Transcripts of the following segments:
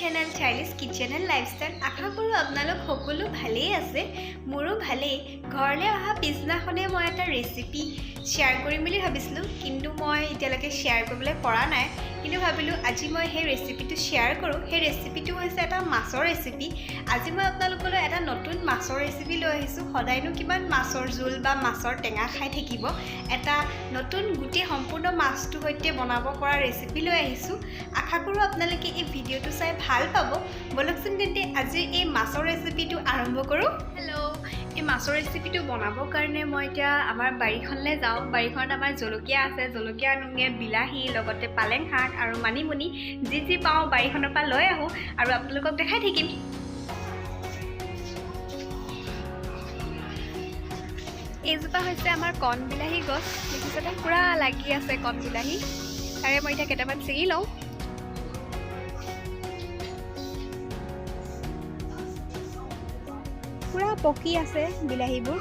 Channel childish kitchen and lifestyle. আশা কৰোঁ আপোনালোক সকলো ভালেই আছে, মোৰো ভালেই। ঘৰলৈ অহা পিছদিনাখনে মই এটা ৰেচিপি শ্বেয়াৰ কৰিম বুলি ভাবিছিলোঁ, কিন্তু মই এতিয়ালৈকে শ্বেয়াৰ কৰিবলৈ পৰা নাই। কিন্তু ভাবিলোঁ আজি মই সেই ৰেচিপিটো শ্বেয়াৰ কৰোঁ। সেই ৰেচিপিটো হৈছে এটা মাছৰ ৰেচিপি। আজি মই আপোনালোকলৈ এটা নতুন মাছৰ ৰেচিপি লৈ আহিছোঁ। সদায়নো কিমান মাছৰ জোল বা মাছৰ টেঙা খাই থাকিব, এটা নতুন গোটেই সম্পূৰ্ণ মাছটোৰ সৈতে বনাব পৰা ৰেচিপি লৈ আহিছোঁ। আশা কৰোঁ আপোনালোকে এই ভিডিঅ'টো চাই ভাল পাব। বলকচোন তেন্তে আজি এই মাছৰ ৰেচিপিটো আৰম্ভ কৰোঁ। হেল্ল', এই মাছৰ ৰেচিপিটো বনাবৰ কাৰণে মই এতিয়া আমাৰ বাৰীখনলৈ যাওঁ। বাৰীখনত আমাৰ জলকীয়া আছে, জলকীয়া আনোগৈ, বিলাহী, লগতে পালেং শাক আৰু মানিমুনি যি পাওঁ বাৰীখনৰ পৰা লৈ আহোঁ আৰু আপোনালোকক দেখাই থাকিম। এইজোপা হৈছে আমাৰ কণ বিলাহী গছ। দেখিছতে পূৰা লাগি আছে কণ বিলাহী। তাৰে মই এতিয়া কেইটামান ছিঙি লওঁ। পূৰা পকি আছে বিলাহীবোৰ।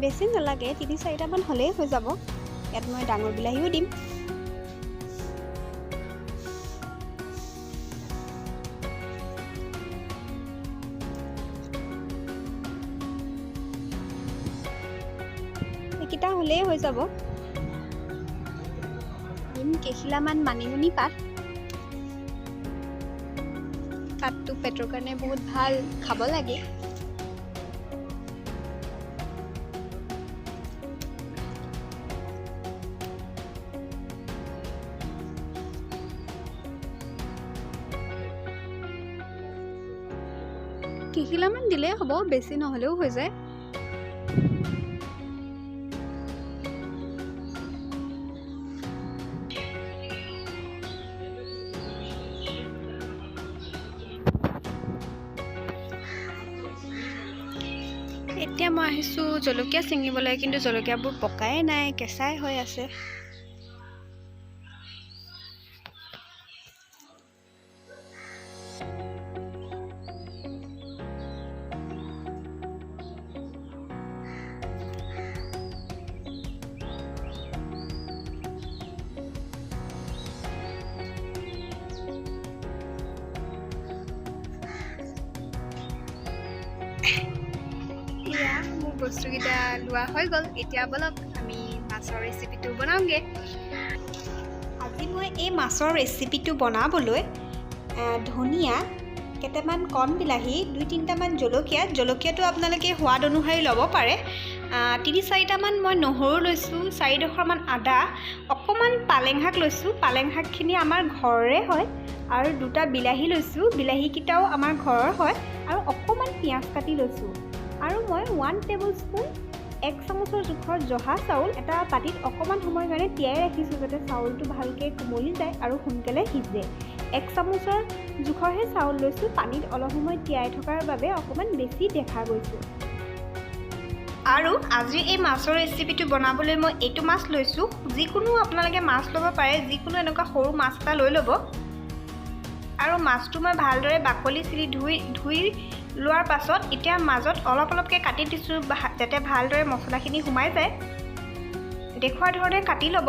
বেছি নালাগে, 3-4টামান হ'লেই হৈ যাব। ইয়াত মই ডাঙৰ বিলাহীও দিম। এইকেইটা হ'লেই হৈ যাব। দিম কেইখিলামান মানিমুনি পাত। পাতটো পেটৰ কাৰণে বহুত ভাল, খাব লাগে। কেইখিলামান দিলেই হ'ব, বেছি নহ'লেও হৈ যায়। এতিয়া মই আহিছোঁ জলকীয়া ছিঙিবলৈ, কিন্তু জলকীয়াবোৰ পকাই নাই, কেঁচাই হৈ আছে। এয়া মোৰ বস্তুকেইটা লোৱা হৈ গ'ল। এতিয়া বলক আমি মাছৰ ৰেচিপিটো বনাওঁগৈ। আজি মই এই মাছৰ ৰেচিপিটো বনাবলৈ ধনিয়া, কেইটামান কণ বিলাহী, 2-3টামান জলকীয়াটো আপোনালোকে সোৱাদ অনুসৰি ল'ব পাৰে। 3-4টামান মই নহৰু লৈছোঁ, 4ডোখৰমান আদা, অকণমান পালেং শাক লৈছোঁ। পালেং শাকখিনি আমাৰ ঘৰৰে হয়। আৰু 2টা বিলাহী লৈছোঁ, বিলাহীকেইটাও আমাৰ ঘৰৰ হয়। আৰু অকণমান পিঁয়াজ কাটি লৈছোঁ। আৰু মই 1 টেবুলস্পুন 1 চামুচৰ জোখৰ জহা চাউল এটা পাতিত অকণমান সময়ৰ কাৰণে তিয়াই ৰাখিছোঁ, যাতে চাউলটো ভালকৈ কোমলি যায় আৰু সোনকালে সিজে। 1 চামুচৰ জোখৰহে চাউল লৈছোঁ। পানীত অলপ সময় তিয়াই থকাৰ বাবে অকণমান বেছি দেখা গৈছে। আৰু আজি এই মাছৰ ৰেচিপিটো বনাবলৈ মই এইটো মাছ লৈছোঁ। যিকোনো আপোনালোকে মাছ ল'ব পাৰে, যিকোনো এনেকুৱা সৰু মাছ এটা লৈ ল'ব। আৰু মাছটো মই ভালদৰে বাকলি চিলি ধুই লোৱাৰ পাছত এতিয়া মাজত অলপ অলপকৈ কাটি দিছোঁ, যাতে ভালদৰে মছলাখিনি সোমাই যায়। দেখুওৱা ধৰণে কাটি ল'ব।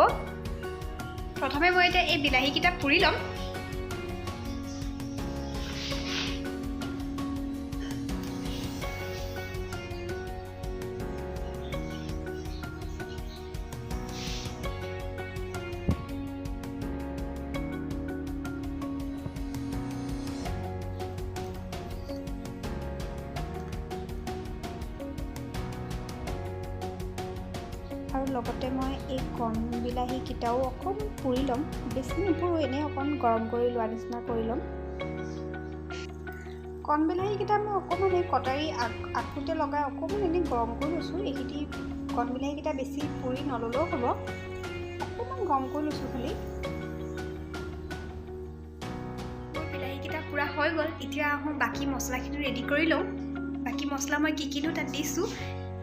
প্ৰথমে মই এতিয়া এই বিলাহীকেইটা পুৰি ল'ম। আৰু লগতে মই এই কণ বিলাহীকেইটাও অকণমান পুৰি ল'ম। বেছি নুপুৰোঁ, এনেই অকণ গৰম কৰি লোৱা নিচিনা কৰি ল'ম। কণ বিলাহীকেইটা মই অকণমান এই কটাৰী আগটোতে লগাই অকণমান এনেই গৰম কৰি লৈছোঁ। এইখিনি কণ বিলাহীকেইটা বেছি পুৰি নল'লেও হ'ব, অকণমান গৰম কৰি লৈছোঁ খালি। মোৰ বিলাহীকেইটা পূৰা হৈ গ'ল। এতিয়া আহোঁ বাকী মছলাখিনি ৰেডি কৰি লওঁ। বাকী মছলা মই কিনো তাত দিছোঁ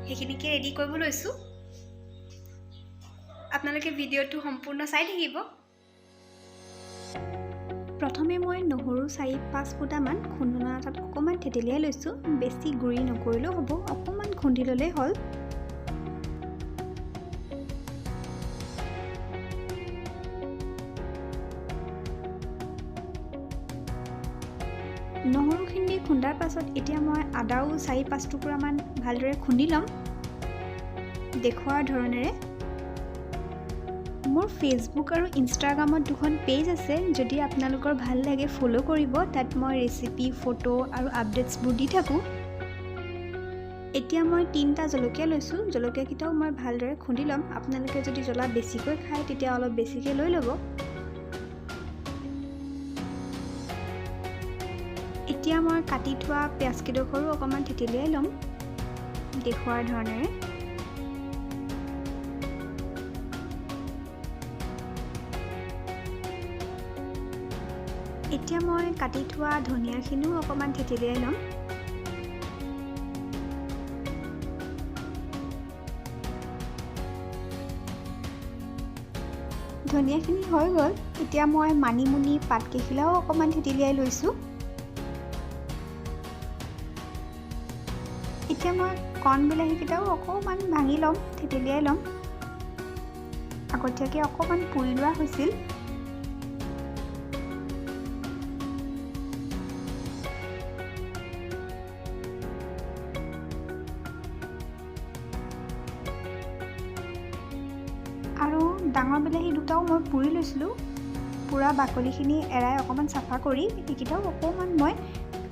সেইখিনিকে ৰেডি কৰিব লৈছোঁ। আপোনালোকে ভিডিঅ'টো সম্পূৰ্ণ চাই থাকিব। প্ৰথমে মই নহৰু 4-5 ফুটামান খুন্দনা এটাত অকণমান থেতেলিয়াই লৈছোঁ। বেছি গুৰি নকৰিলেও হ'ব, অকণমান খুন্দি ল'লেই হ'ল। নহৰুখিনি খুন্দাৰ পাছত এতিয়া মই আদাও 4-5 টুকুৰামান ভালদৰে খুন্দি ল'ম দেখুওৱা ধৰণেৰে। মোৰ ফেচবুক আৰু ইনষ্টাগ্ৰামত 2খন পেজ আছে, যদি আপোনালোকৰ ভাল লাগে ফ'ল' কৰিব। তাত মই ৰেচিপি, ফটো আৰু আপডেটছবোৰ দি থাকোঁ। এতিয়া মই 3টা জলকীয়া লৈছোঁ। জলকীয়াকেইটাও মই ভালদৰে খুন্দি ল'ম। আপোনালোকে যদি জ্বলা বেছিকৈ খায় তেতিয়া অলপ বেছিকৈ লৈ ল'ব। এতিয়া মই কাটি থোৱা পিঁয়াজকেইডোখৰো অকণমান থেতেলিয়াই ল'ম দেখুওৱাৰ ধৰণেৰে। এতিয়া মই কাটি থোৱা ধনিয়াখিনিও অকণমান থেতেলিয়াই ল'ম। ধনিয়াখিনি হৈ গ'ল। এতিয়া মই মানিমুনি পাতকেইখিলাও অকণমান থেতেলিয়াই লৈছোঁ। এতিয়া মই কণ বিলাহীকেইটাও অকণমান ভাঙি ল'ম, থেতেলিয়াই ল'ম। আগতীয়াকৈ অকণমান পুৰি লোৱা হৈছিল। আৰু ডাঙৰ বিলাহী দুটাও মই পুৰি লৈছিলোঁ। পুৰা বাকলিখিনি এৰাই অকণমান চাফা কৰি এইকেইটাও অকণমান মই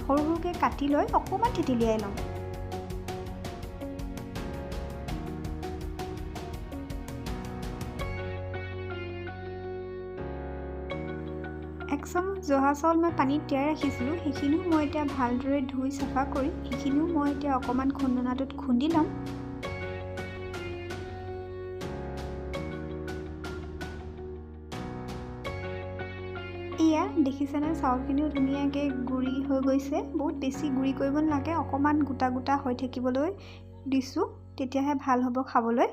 সৰু সৰুকৈ কাটি লৈ অকণমান থেতেলিয়াই ল'ম। এক চামুচ জহা চাউল মই পানীত তিয়াই ৰাখিছিলোঁ, সেইখিনিও মই এতিয়া ভালদৰে ধুই চাফা কৰি সেইখিনিও মই এতিয়া অকণমান খুন্দনাটোত খুন্দি ল'ম। এয়া দেখিছেনে, চাউলখিনিও ধুনীয়াকৈ গুড়ি হৈ গৈছে। বহুত বেছি গুড়ি কৰিব নালাগে, অকণমান গোটা গোটা হৈ থাকিবলৈ দিছোঁ, তেতিয়াহে ভাল হ'ব খাবলৈ।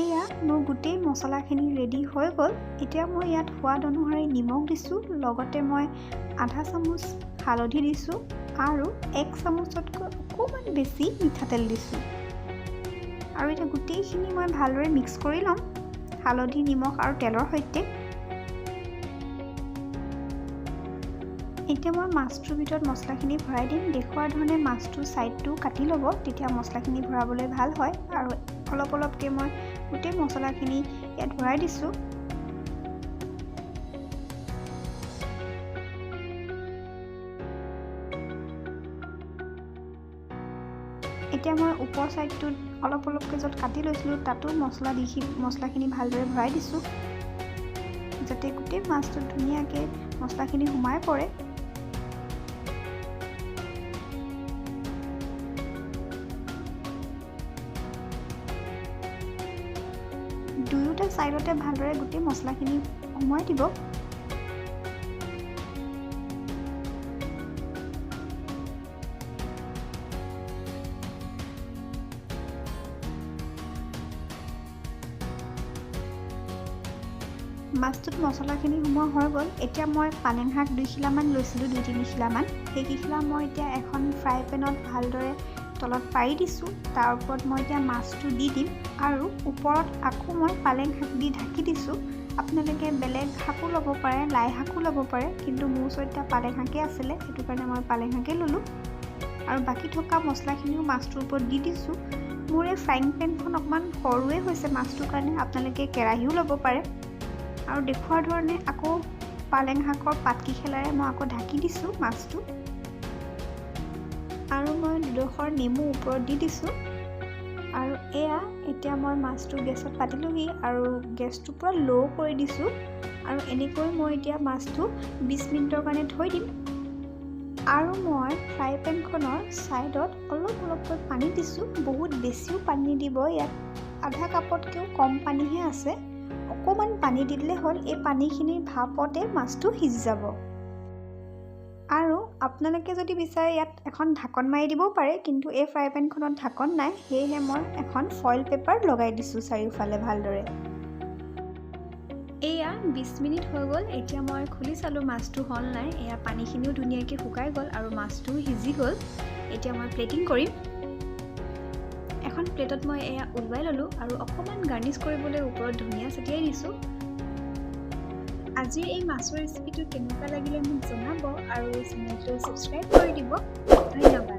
এয়া মোৰ গোটেই মছলাখিনি ৰেডি হৈ গ'ল। এতিয়া মই ইয়াত সোৱাদ অনুসৰি নিমখ দিছোঁ, লগতে মই আধা চামুচ হালধি দিছোঁ আৰু 1 চামুচতকৈ অকণমান বেছি মিঠাতেল দিছোঁ। আৰু এতিয়া গোটেইখিনি মই ভালদৰে মিক্স কৰি ল'ম হালধি, নিমখ আৰু তেলৰ সৈতে। এতিয়া মই মাছটোৰ ভিতৰত মছলাখিনি ভৰাই দিম। দেখুওৱাৰ ধৰণে মাছটোৰ ছাইডটো কাটি ল'ব, তেতিয়া মছলাখিনি ভৰাবলৈ ভাল হয়। আৰু অলপ অলপকৈ মই গোটেই মছলাখিনি ইয়াত ভৰাই দিছোঁ। এতিয়া মই ওপৰ ছাইডটোত অলপ অলপকৈ য'ত কাটি লৈছিলোঁ তাতো মছলাখিনি ভালদৰে ভৰাই দিছোঁ, যাতে গোটেই মাছটোত ধুনীয়াকৈ মছলাখিনি সোমাই পৰে। দুয়োটা ছাইডতে ভালদৰে গোটেই মছলাখিনি সোমোৱাই দিব। মাছটোত মছলাখিনি সোমোৱা হৈ গ'ল। এতিয়া মই পালেং শাক 2 খিলামান লৈছিলোঁ, 2-3 খিলামান। সেইকেইখিলা মই এতিয়া এখন ফ্ৰাই পেনত ভালদৰে তলত পাৰি দিছোঁ। তাৰ ওপৰত মই এতিয়া মাছটো দি দিম আৰু ওপৰত আকৌ মই পালেং শাক দি ঢাকি দিছোঁ। আপোনালোকে বেলেগ শাকো ল'ব পাৰে, লাই শাকো ল'ব পাৰে, কিন্তু মোৰ ওচৰত এতিয়া পালেং শাকেই আছিলে, সেইটো কাৰণে মই পালেং শাকেই ল'লোঁ। আৰু বাকী থকা মছলাখিনিও মাছটোৰ ওপৰত দি দিছোঁ। মোৰ এই ফ্ৰাইং পেনখন অকণমান সৰুৱে হৈছে মাছটোৰ কাৰণে, আপোনালোকে কেৰাহীও ল'ব পাৰে। আৰু দেখুওৱাৰ ধৰণে আকৌ পালেং শাকৰ পাতকেইখিলাৰে মই আকৌ ঢাকি দিছোঁ মাছটো। আৰু মই 2ডোখৰ নেমু ওপৰত দি দিছোঁ। আৰু এয়া এতিয়া মই মাছটো গেছত পাতিলোহি আৰু গেছটো পূৰা ল' কৰি দিছোঁ। আৰু এনেকৈ মই এতিয়া মাছটো 20 মিনিটৰ কাৰণে থৈ দিম। আৰু মই ফ্ৰাই পেনখনৰ ছাইডত অলপ অলপকৈ পানী দিছোঁ, বহুত বেছিও পানী নিদিব, ইয়াত আধা কাপতকৈও কম পানীহে আছে। অকণমান পানী দি দিলে হ'ল, এই পানীখিনিৰ ভাপতে মাছটো সিজি যাব। আৰু আপোনালোকে যদি বিচাৰে ইয়াত এখন ঢাকন মাৰি দিবও পাৰে, কিন্তু এই ফ্ৰাই পেনখনত ঢাকন নাই, সেয়েহে মই এখন ফইল পেপাৰ লগাই দিছোঁ চাৰিওফালে ভালদৰে। এয়া 20 মিনিট হৈ গ'ল। এতিয়া মই খুলি চালোঁ মাছটো হ'ল নাই। এয়া পানীখিনিও ধুনীয়াকৈ শুকাই গ'ল আৰু মাছটোও সিজি গ'ল। এতিয়া মই প্লেটিং কৰিম। এখন প্লেটত মই এয়া ওলৱাই ল'লোঁ আৰু অকণমান গাৰ্নিছ কৰিবলৈ ওপৰত ধনিয়া ছটিয়াই দিছোঁ। আজিৰ এই মাছৰ ৰেচিপিটো কেনেকুৱা লাগিলে মোক জনাব আৰু চেনেলটো ছাবস্ক্ৰাইব কৰি দিব। ধন্যবাদ।